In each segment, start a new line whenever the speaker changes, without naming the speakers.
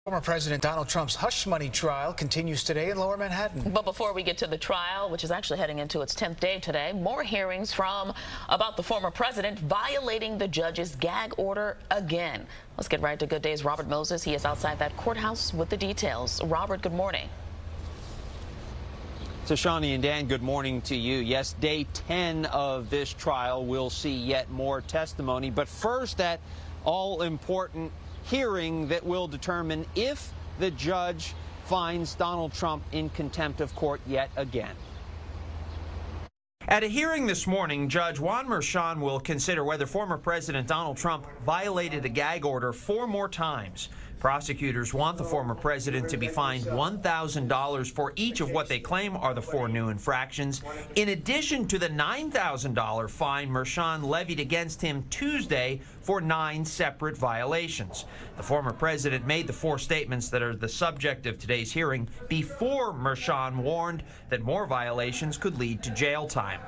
Former President Donald Trump's hush money trial continues today in Lower Manhattan.
But before we get to the trial, which is actually heading into its 10th day today, more hearings about the former president violating the judge's gag order again. Let's get right to Good Day's Robert Moses. He is outside that courthouse with the details. Robert, good morning.
So, Shani and Dan, good morning to you. Yes, day 10 of this trial will see yet more testimony. But first, that all-important hearing that will determine if the judge finds Donald Trump in contempt of court yet again. At a hearing this morning, Judge Juan Merchan will consider whether former President Donald Trump violated a gag order 4 more times. Prosecutors want the former president to be fined $1,000 for each of what they claim are the 4 new infractions, in addition to the $9,000 fine Merchan levied against him Tuesday for 9 separate violations. The former president made the 4 statements that are the subject of today's hearing before Merchan warned that more violations could lead to jail time.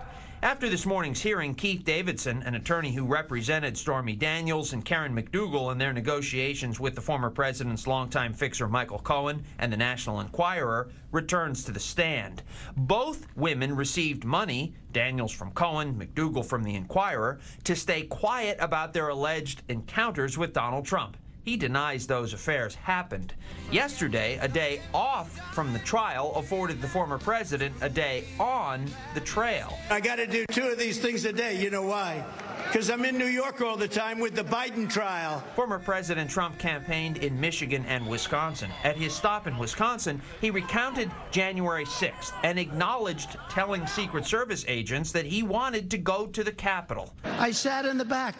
After this morning's hearing, Keith Davidson, an attorney who represented Stormy Daniels and Karen McDougal in their negotiations with the former president's longtime fixer Michael Cohen and the National Enquirer, returns to the stand. Both women received money, Daniels from Cohen, McDougal from the Enquirer, to stay quiet about their alleged encounters with Donald Trump. He denies those affairs happened. Yesterday, a day off from the trial afforded the former president a day on the trail.
I got to do 2 of these things a day. You know why? Because I'm in New York all the time with the Biden trial.
Former President Trump campaigned in Michigan and Wisconsin. At his stop in Wisconsin, he recounted January 6th and acknowledged telling Secret Service agents that he wanted to go to the Capitol.
I sat in the back.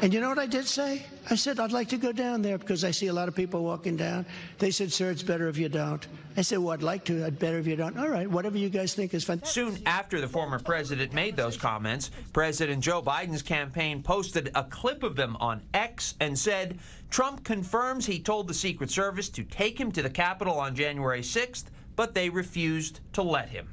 And you know what I did say? I said, I'd like to go down there because I see a lot of people walking down. They said, sir, it's better if you don't. I said, well, I'd like to. I'd better if you don't. All right, whatever you guys think is fine.
Soon after the former president made those comments, President Joe Biden's campaign posted a clip of them on X and said, Trump confirms he told the Secret Service to take him to the Capitol on January 6th, but they refused to let him.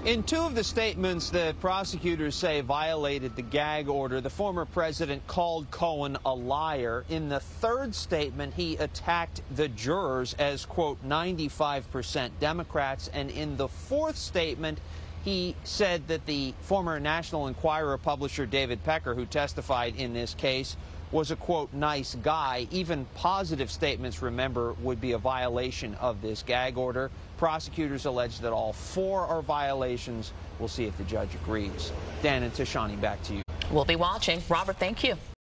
In 2 of the statements that prosecutors say violated the gag order, the former president called Cohen a liar. In the 3rd statement, he attacked the jurors as, quote, 95% Democrats. And in the 4th statement, he said that the former National Enquirer publisher David Pecker, who testified in this case, was a, quote, nice guy. Even positive statements, remember, would be a violation of this gag order. Prosecutors allege that all 4 are violations. We'll see if the judge agrees. Dan and Tashani, back to you.
We'll be watching. Robert, thank you.